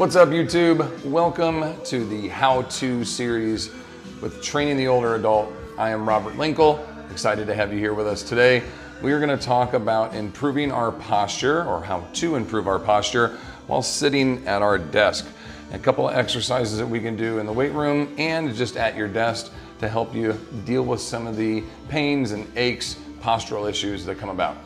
What's up, YouTube? Welcome to the how-to series with Training the Older Adult. I am Robert Linkul. Excited to have you here with us today. We are going to talk about improving our posture, or how to improve our posture while sitting at our desk. A couple of exercises that we can do in the weight room and just at your desk to help you deal with some of the pains and aches, postural issues that come about.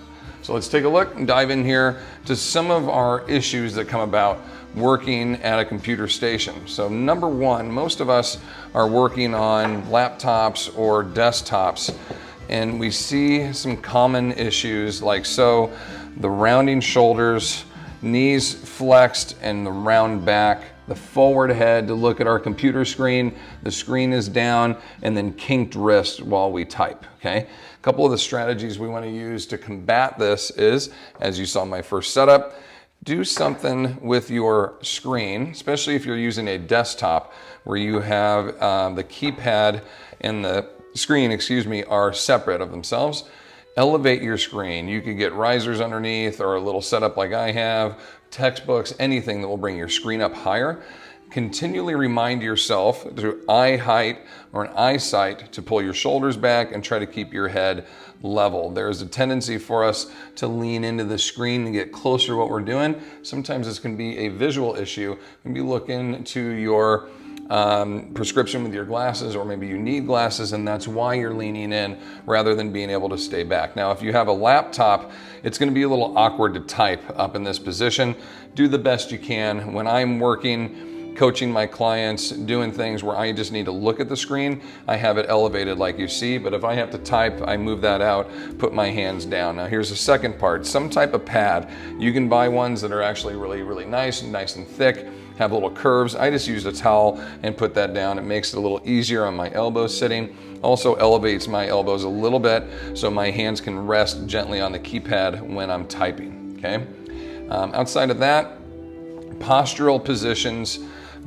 So let's take a look and dive in here to some of our issues that come about working at a computer station. So number one, most of us are working on laptops or desktops, and we see some common issues like so: the rounding shoulders, knees flexed, and the round back, the forward head to look at our computer screen, the screen is down, and then kinked wrist while we type, okay? A couple of the strategies we want to use to combat this is, as you saw in my first setup, do something with your screen, especially if you're using a desktop where you have the keypad and the screen, are separate of themselves. Elevate your screen. You could get risers underneath or a little setup like I have, textbooks, anything that will bring your screen up higher. Continually remind yourself through eye height or an eyesight to pull your shoulders back and try to keep your head level. There's a tendency for us to lean into the screen and get closer to what we're doing. Sometimes this can be a visual issue. Maybe look into your prescription with your glasses, or maybe you need glasses and that's why you're leaning in rather than being able to stay back. Now, if you have a laptop, it's going to be a little awkward to type up in this position. Do the best you can. When I'm working, coaching my clients, doing things where I just need to look at the screen, I have it elevated like you see, but if I have to type, I move that out, put my hands down. Now here's the second part, some type of pad. You can buy ones that are actually really nice and thick, have little curves. I just used a towel and put that down. It makes it a little easier on my elbows sitting. Also elevates my elbows a little bit so my hands can rest gently on the keypad when I'm typing, okay? Outside of that, postural positions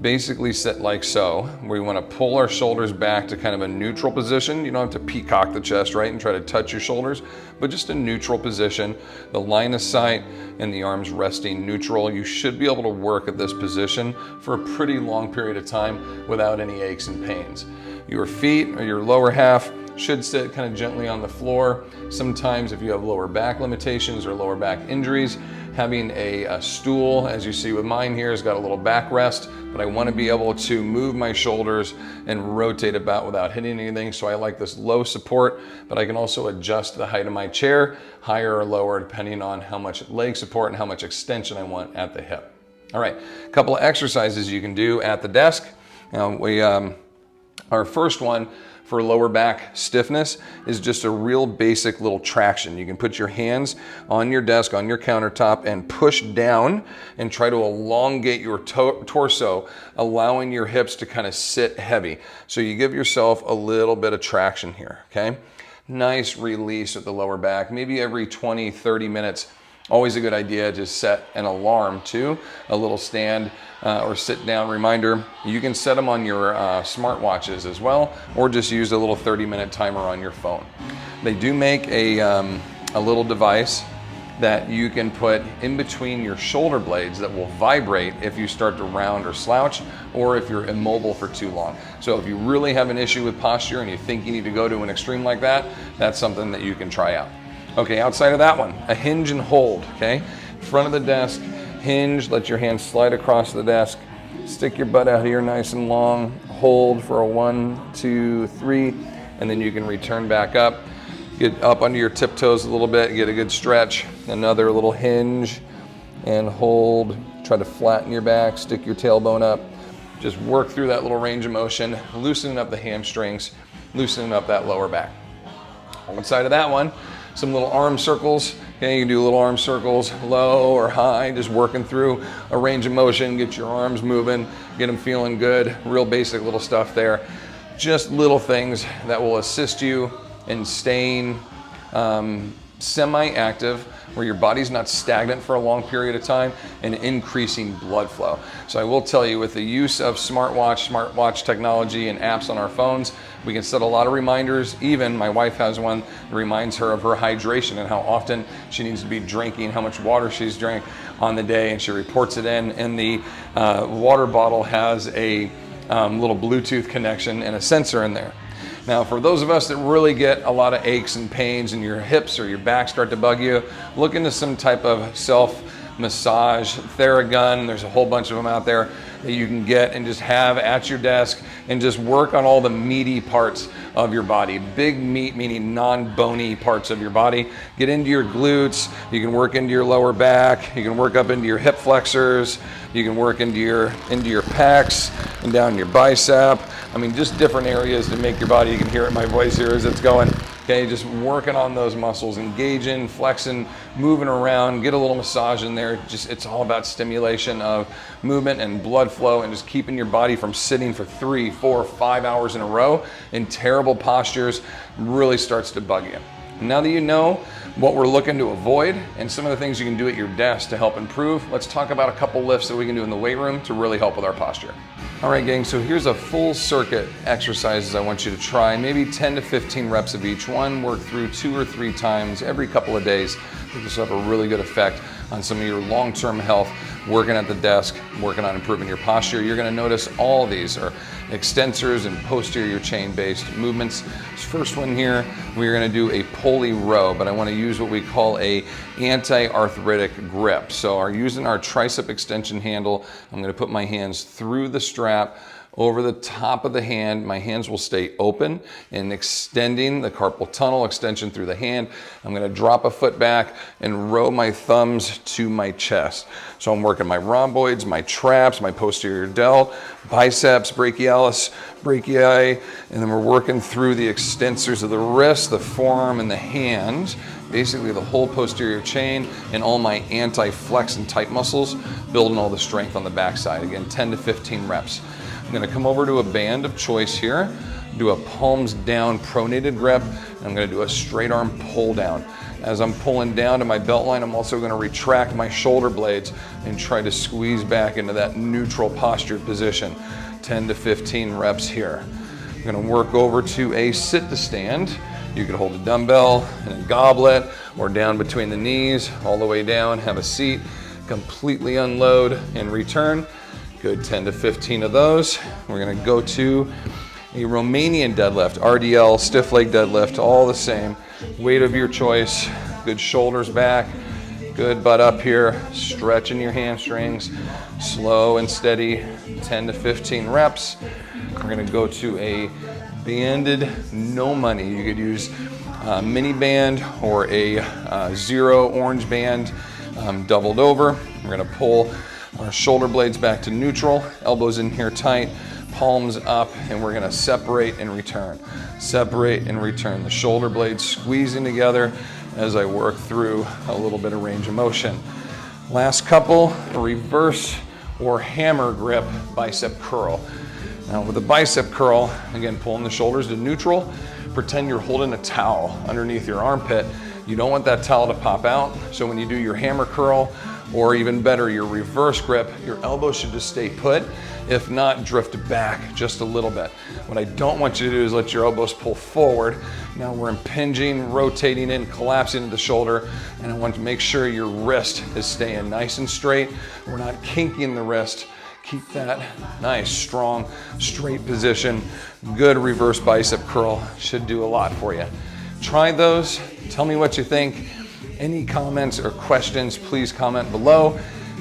basically sit like so. We want to pull our shoulders back to kind of a neutral position. You don't have to peacock the chest, right, and try to touch your shoulders, but just a neutral position. The line of sight and the arms resting neutral. You should be able to work at this position for a pretty long period of time without any aches and pains. Your feet or your lower half should sit kind of gently on the floor. Sometimes if you have lower back limitations or lower back injuries, having a stool, as you see with mine here, has got a little backrest, but I want to be able to move my shoulders and rotate about without hitting anything. So I like this low support, but I can also adjust the height of my chair, higher or lower, depending on how much leg support and how much extension I want at the hip. All right, a couple of exercises you can do at the desk. Now our first one for lower back stiffness is just a real basic little traction. You can put your hands on your desk, on your countertop, and push down and try to elongate your torso, allowing your hips to kind of sit heavy. So you give yourself a little bit of traction here, okay? Nice release at the lower back, maybe every 20, 30 minutes. Always a good idea to set an alarm too, a little stand or sit down reminder. You can set them on your smartwatches as well, or just use a little 30-minute timer on your phone. They do make a little device that you can put in between your shoulder blades that will vibrate if you start to round or slouch, or if you're immobile for too long. So if you really have an issue with posture and you think you need to go to an extreme like that, that's something that you can try out. Okay, outside of that one, a hinge and hold, okay? Front of the desk, hinge, let your hands slide across the desk, stick your butt out here nice and long, hold for a 1, 2, 3, and then you can return back up. Get up under your tiptoes a little bit, get a good stretch, another little hinge and hold. Try to flatten your back, stick your tailbone up. Just work through that little range of motion, loosening up the hamstrings, loosening up that lower back. Outside of that one, some little arm circles. Okay, you can do little arm circles, low or high, just working through a range of motion, get your arms moving, get them feeling good. Real basic little stuff there. Just little things that will assist you in staying semi-active, where your body's not stagnant for a long period of time, and increasing blood flow. So I will tell you, with the use of smartwatch technology and apps on our phones, we can set a lot of reminders. Even my wife has one that reminds her of her hydration and how often she needs to be drinking, how much water she's drank on the day, and she reports it in. And the water bottle has a little Bluetooth connection and a sensor in there. Now, for those of us that really get a lot of aches and pains and your hips or your back start to bug you, look into some type of self-massage Theragun. There's a whole bunch of them out there that you can get and just have at your desk and just work on all the meaty parts of your body. Big meat, meaning non-bony parts of your body. Get into your glutes. You can work into your lower back. You can work up into your hip flexors. You can work into your pecs and down your bicep. I mean, just different areas to make your body. You can hear it in my voice here as it's going. Okay, just working on those muscles, engaging, flexing, moving around, get a little massage in there. Just, it's all about stimulation of movement and blood flow, and just keeping your body from sitting for 3, 4, 5 hours in a row in terrible postures really starts to bug you. Now that you know what we're looking to avoid and some of the things you can do at your desk to help improve, let's talk about a couple lifts that we can do in the weight room to really help with our posture. All right, gang, so here's a full circuit exercises I want you to try, maybe 10 to 15 reps of each one, work through 2 or 3 times every couple of days. I think this will have a really good effect on some of your long-term health, working at the desk, working on improving your posture. You're gonna notice all these are extensors and posterior chain-based movements. This first one here, we're gonna do a pulley row, but I wanna use what we call a anti-arthritic grip. So using our tricep extension handle, I'm gonna put my hands through the strap, over the top of the hand. My hands will stay open and extending the carpal tunnel extension through the hand. I'm gonna drop a foot back and row my thumbs to my chest. So I'm working my rhomboids, my traps, my posterior delt, biceps, brachialis, brachii, and then we're working through the extensors of the wrist, the forearm, and the hand. Basically the whole posterior chain and all my anti-flex and tight muscles, building all the strength on the backside. Again, 10 to 15 reps. I'm gonna come over to a band of choice here, do a palms down pronated grip, and I'm gonna do a straight arm pull down. As I'm pulling down to my belt line, I'm also gonna retract my shoulder blades and try to squeeze back into that neutral postured position. 10 to 15 reps here. I'm gonna work over to a sit to stand. You can hold a dumbbell and a goblet or down between the knees, all the way down, have a seat, completely unload and return. Good, 10 to 15 of those. We're gonna go to a Romanian deadlift, RDL, stiff leg deadlift, all the same. Weight of your choice, good shoulders back, good butt up here, stretching your hamstrings, slow and steady, 10 to 15 reps. We're gonna go to a banded, no money. You could use a mini band or a zero orange band doubled over. We're gonna pull our shoulder blades back to neutral, elbows in here tight, palms up, and we're gonna separate and return. Separate and return. The shoulder blades squeezing together as I work through a little bit of range of motion. Last couple, reverse or hammer grip bicep curl. Now with a bicep curl, again, pulling the shoulders to neutral, pretend you're holding a towel underneath your armpit. You don't want that towel to pop out, so when you do your hammer curl, or even better, your reverse grip, your elbows should just stay put. If not, drift back just a little bit. What I don't want you to do is let your elbows pull forward. Now we're impinging, rotating in, collapsing into the shoulder, and I want to make sure your wrist is staying nice and straight. We're not kinking the wrist. Keep that nice, strong, straight position. Good reverse bicep curl should do a lot for you. Try those, tell me what you think. Any comments or questions, please comment below,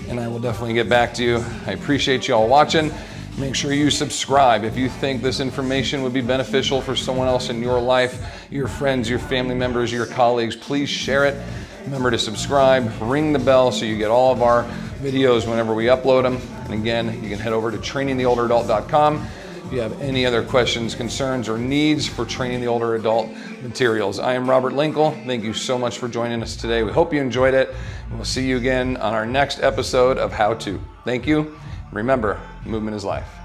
and I will definitely get back to you. I appreciate you all watching. Make sure you subscribe. If you think this information would be beneficial for someone else in your life, your friends, your family members, your colleagues, please share it. Remember to subscribe, ring the bell so you get all of our videos whenever we upload them. And again, you can head over to trainingtheolderadult.com. If you have any other questions, concerns, or needs for Training the Older Adult materials. I am Robert Linkul. Thank you so much for joining us today. We hope you enjoyed it. And we'll see you again on our next episode of How To. Thank you. Remember, movement is life.